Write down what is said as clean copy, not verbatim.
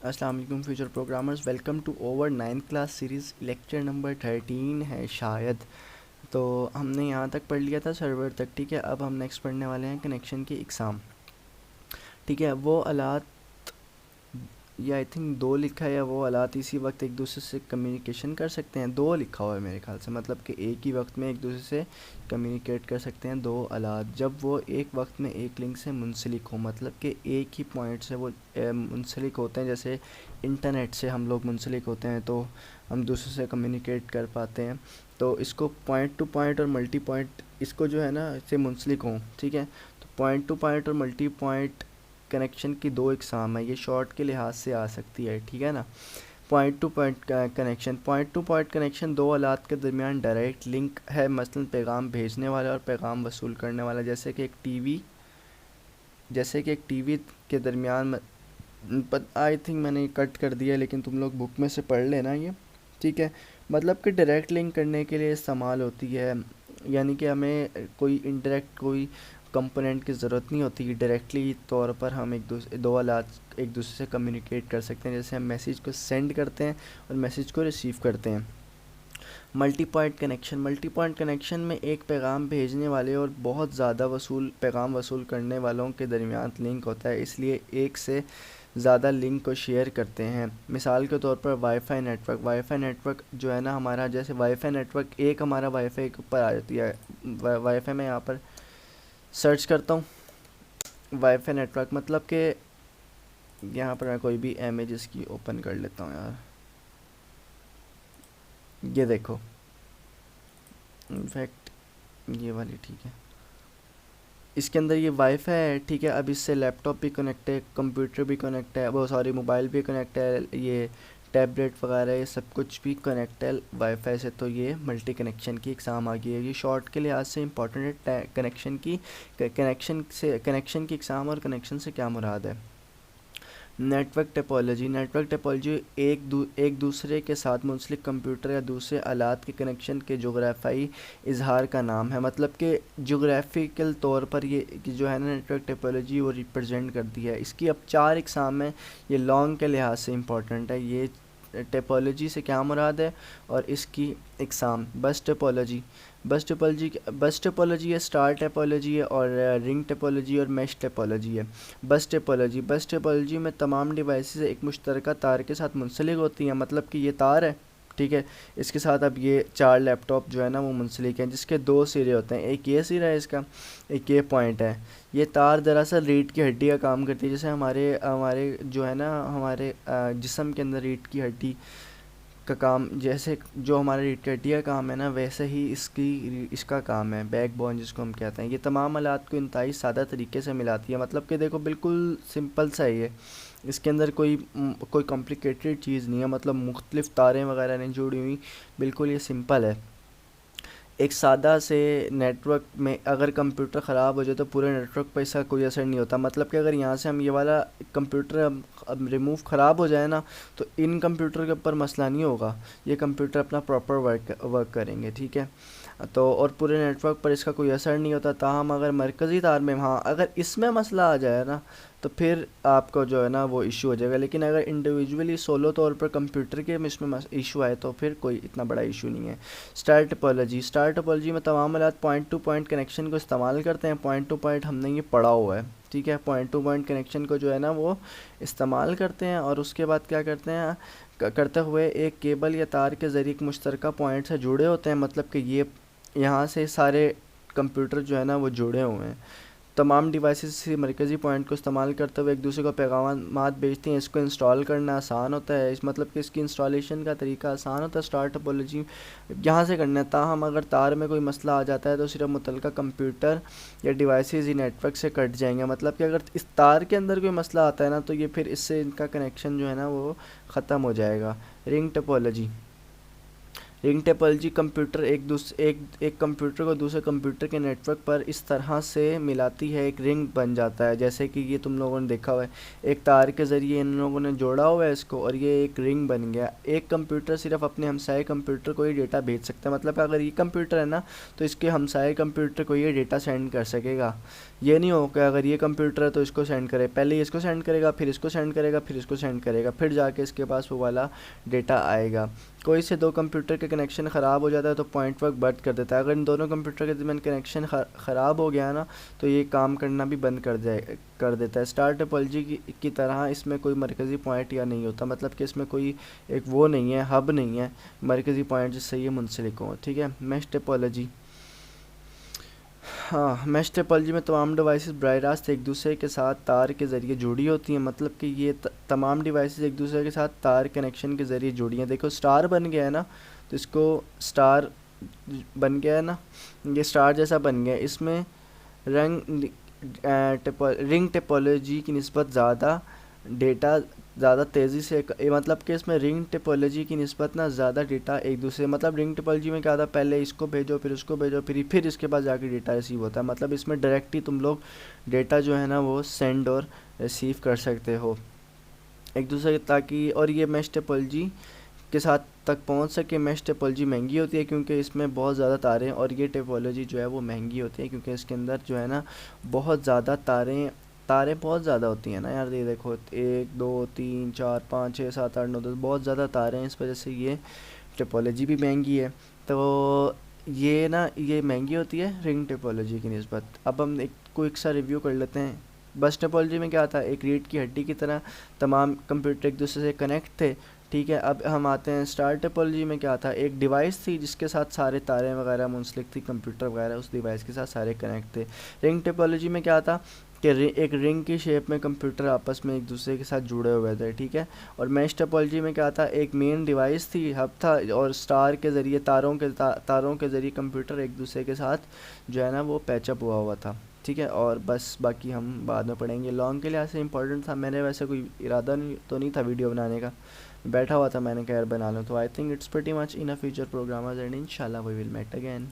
अस्सलाम वालेकुम future programmers, welcome to over 9th class series. Lecture number 13 है शायद। तो हमने यहाँ तक पढ़ लिया था सर्वर तक, ठीक है। अब हम नेक्स्ट पढ़ने वाले हैं कनेक्शन की इकसाम, ठीक है। वो आलात, या आई थिंक दो लिखा है, या वो आलात इसी वक्त एक दूसरे से कम्युनिकेशन कर सकते हैं। दो लिखा हुआ है मेरे ख्याल से, मतलब कि एक ही वक्त में एक दूसरे से कम्युनिकेट कर सकते हैं दो आलात, जब वो एक वक्त में एक लिंक से मुंसलिक हो, मतलब कि एक ही पॉइंट से वो मुंसलिक होते हैं। जैसे इंटरनेट से हम लोग मुंसलिक होते हैं तो हम दूसरे से कम्युनिकेट कर पाते हैं। तो इसको पॉइंट टू पॉइंट और मल्टी पॉइंट, इसको जो है ना से मुंसलिक हों, ठीक है। तो पॉइंट टू पॉइंट और मल्टी पॉइंट कनेक्शन की दो इकसाम है, ये शॉर्ट के लिहाज से आ सकती है, ठीक है ना। Point two point connection, point two point connection दो आलात के दरमियान डायरेक्ट लिंक है, मसलन पैगाम भेजने वाला और पैगाम वसूल करने वाला। जैसे कि एक टीवी के दरमियान, आई थिंक मैंने कट कर दिया, लेकिन तुम लोग बुक में से पढ़ लेना ये, ठीक है। मतलब कि डायरेक्ट लिंक करने के लिए इस्तेमाल होती है, यानी कि हमें कोई इनडायरेक्ट कोई कंपोनेंट की ज़रूरत नहीं होती। डायरेक्टली तौर पर हम दो आलात एक दूसरे से कम्युनिकेट कर सकते हैं, जैसे हम मैसेज को सेंड करते हैं और मैसेज को रिसीव करते हैं। Multi point connection, multi point connection में एक पैगाम भेजने वाले और बहुत ज़्यादा पैगाम वसूल करने वालों के दरमियान लिंक होता है, इसलिए एक से ज़्यादा लिंक को शेयर करते हैं। मिसाल के तौर पर वाईफाई नेटवर्क जो है ना हमारा, जैसे वाईफाई नेटवर्क एक हमारा वाईफाई के ऊपर आ जाती है। वाईफाई में यहाँ पर सर्च करता हूँ वाईफाई नेटवर्क, मतलब कि यहाँ पर मैं कोई भी इमेज की ओपन कर लेता हूँ यार। ये देखो, इनफैक्ट ये वाली ठीक है, इसके अंदर ये वाईफाई है, ठीक है। अब इससे लैपटॉप भी कनेक्ट है, कंप्यूटर भी कनेक्ट है, वो सॉरी मोबाइल भी कनेक्ट है, ये टैबलेट वगैरह ये सब कुछ भी कनेक्ट है वाईफाई से। तो ये मल्टी कनेक्शन की एग्ज़ाम आ गई है। ये शॉर्ट के लिहाज से इंपॉर्टेंट है। कनेक्शन की एग्ज़ाम और कनेक्शन से क्या मुराद है। नेटवर्क टोपोलॉजी एक दूसरे के साथ मुंसलिक कंप्यूटर या दूसरे आलात के कनेक्शन के जोग्राफियाई इजहार का नाम है। मतलब कि जोग्राफिकल तौर पर ये कि जो है ना नेटवर्क टोपोलॉजी वो रिप्रेजेंट करती है। इसकी अब चार इकसाम है, ये लॉन्ग के लिहाज से इम्पोर्टेंट है। ये टोपोलॉजी से क्या मुराद है और इसकी इकसाम। बस टोपोलॉजी है, स्टार टोपोलॉजी है, और रिंग टोपोलॉजी और मैश टोपोलॉजी है। बस टोपोलॉजी में तमाम डिवाइसेस एक मुश्तरका तार के साथ मुंसलिक होती हैं, मतलब कि ये तार है, ठीक है। इसके साथ अब ये चार लैपटॉप जो है ना वो मुंसलिक हैं, जिसके दो सिरे होते हैं, एक ये सिरा है इसका, एक ये पॉइंट है। ये तार दरअसल रीढ़ की हड्डी का काम करती है, जैसे हमारे हमारे जो है ना हमारे जिस्म के अंदर रीढ़ की हड्डी का काम, जैसे जो हमारे रीढ़ की हड्डी का काम है ना, वैसे ही इसका काम है, बैकबोन जिसको हम कहते हैं। ये तमाम आलात को इंतहाई सादा तरीके से मिलाती है, मतलब कि देखो बिल्कुल सिंपल सा है ये। इसके अंदर कोई कॉम्प्लिकेटेड चीज़ नहीं है, मतलब मुख्तलिफ तारें वगैरह नहीं जुड़ी हुई, बिल्कुल ये सिंपल है। एक सादा से नेटवर्क में अगर कंप्यूटर ख़राब हो जाए तो पूरे नेटवर्क पर इसका कोई असर नहीं होता। मतलब कि अगर यहाँ से हम ये वाला कंप्यूटर अब रिमूव ख़राब हो जाए ना, तो इन कंप्यूटर के ऊपर मसला नहीं होगा, ये कंप्यूटर अपना प्रॉपर वर्क करेंगे, ठीक है। तो और पूरे नेटवर्क पर इसका कोई असर नहीं होता। ताहम अगर मरकज़ी तार में, हाँ, अगर इसमें मसला आ जाए ना तो फिर आपको जो है ना वो इशू हो जाएगा। लेकिन अगर इंडिविजुअली सोलो तौर पर कंप्यूटर के इसमें इशू आए तो फिर कोई इतना बड़ा इशू नहीं है। स्टार टोपोलॉजी में तमाम आलात पॉइंट टू पॉइंट कनेक्शन को इस्तेमाल करते हैं। पॉइंट टू पॉइंट हमने ये पढ़ा हुआ है, ठीक है। पॉइंट टू पॉइंट कनेक्शन को जो है ना वो इस्तेमाल करते हैं, और उसके बाद क्या करते हैं, करते हुए एक केबल या तार के ज़रिए एक मुश्तरका पॉइंट से जुड़े होते हैं। मतलब कि ये यहाँ से सारे कंप्यूटर जो है ना वो जुड़े हुए हैं। तमाम डिवाइसेस इसी मरकज़ी पॉइंट को इस्तेमाल करते हुए एक दूसरे को पैगामात भेजती हैं। इसको इंस्टॉल करना आसान होता है, इस मतलब कि इसकी इंस्टॉलेशन का तरीका आसान होता है स्टार टोपोलॉजी यहाँ से करना है। ताहम अगर तार में कोई मसला आ जाता है तो सिर्फ मुतलका कंप्यूटर या डिवाइसेस ही नेटवर्क से कट जाएंगे। मतलब कि अगर इस तार के अंदर कोई मसला आता है ना तो ये फिर इससे इनका कनेक्शन जो है ना वो ख़त्म हो जाएगा। Ring topology ring topology computer एक कंप्यूटर को दूसरे कंप्यूटर के नेटवर्क पर इस तरह से मिलाती है, एक रिंग बन जाता है। जैसे कि ये तुम लोगों ने देखा हुआ है, एक तार के ज़रिए इन लोगों ने जोड़ा हुआ है इसको और ये एक रिंग बन गया। एक कंप्यूटर सिर्फ अपने हमसाये कंप्यूटर को ही डेटा भेज सकता है, मतलब अगर ये कंप्यूटर है ना तो इसके हमसाये कंप्यूटर को ये डेटा सेंड कर सकेगा। ये नहीं होगा अगर ये कंप्यूटर है तो इसको सेंड करे, पहले इसको सेंड करेगा, फिर इसको सेंड करेगा, फिर इसको सेंड करेगा, फिर जाके इसके पास वो वाला डेटा आएगा। कोई से दो कंप्यूटर के कनेक्शन ख़राब हो जाता है तो पॉइंट वर्क बंद कर देता है। अगर इन दोनों कंप्यूटर के दरमियान कनेक्शन ख़राब हो गया ना तो ये काम करना भी बंद कर देता है। स्टार टोपोलॉजी की तरह इसमें कोई मरकज़ी पॉइंट या नहीं होता, मतलब कि इसमें कोई एक वो नहीं है, हब नहीं है, मरकज़ी पॉइंट जिससे ये मुंसलिक हो। ठीक है। मैश टोपोलॉजी, हाँ, मैश टोपोलॉजी में तमाम डिवाइसेस बराह रास्त एक दूसरे के साथ तार के ज़रिए जुड़ी होती हैं, मतलब कि ये तमाम डिवाइसेस एक दूसरे के साथ तार कनेक्शन के ज़रिए जुड़ी हैं। देखो स्टार बन गया है ना, तो इसको स्टार बन गया है ना, ये स्टार जैसा बन गया। इसमें रिंग टोपोलॉजी की निस्बत ज़्यादा डेटा ज़्यादा तेज़ी से मतलब कि इसमें रिंग टोपोलॉजी की निस्बत ना ज़्यादा डेटा एक दूसरे, मतलब रिंग टोपोलॉजी में क्या था, पहले इसको भेजो, फिर उसको भेजो, फिर इसके बाद जाके डेटा रिसीव होता है। मतलब इसमें डायरेक्ट ही तुम लोग डेटा जो है ना वो सेंड और रिसीव कर सकते हो एक दूसरे, ताकि और ये मैश टोपोलॉजी के साथ तक पहुंच सके। मैश टोपोलॉजी महंगी होती है क्योंकि इसमें बहुत ज़्यादा तारें, और ये टोपोलॉजी जो है वो महंगी होती है क्योंकि इसके अंदर जो है ना बहुत ज़्यादा तारें बहुत ज़्यादा होती हैं ना यार। ये देखो 1 2 3 4 5 6 7 8 9 10, बहुत ज़्यादा तारें हैं, इस वजह से ये टोपोलॉजी भी महंगी है। तो ये ना ये महंगी होती है रिंग टोपोलॉजी की निस्बत। अब हम एक क्विक सा रिव्यू कर लेते हैं। बस टोपोलॉजी में क्या था, एक रीढ़ की हड्डी की तरह तमाम कंप्यूटर एक दूसरे से कनेक्ट थे। ठीक है। अब हम आते हैं स्टार टोपोलॉजी में, क्या था, एक डिवाइस थी जिसके साथ सारे तारें वगैरह मुंसलिक थी, कंप्यूटर वगैरह उस डिवाइस के साथ सारे कनेक्ट थे। रिंग टोपोलॉजी में क्या था कि एक रिंग की शेप में कंप्यूटर आपस में एक दूसरे के साथ जुड़े हुए थे। ठीक है। और मैश टोपोलॉजी में क्या था, एक मेन डिवाइस थी, हब था, और स्टार के ज़रिए तारों के ज़रिए कंप्यूटर एक दूसरे के साथ जो है ना वो पैचअप हुआ था। ठीक है। और बस बाकी हम बाद में पढ़ेंगे। लॉन्ग के लिए ऐसे इंपॉर्टेंट था, मैंने वैसे कोई इरादा नहीं था वीडियो बनाने का, बैठा हुआ था, मैंने कहा यार बना लूँ। तो I think it's pretty much in a future programmers and इंशाल्लाह वी विल मेट अगेन।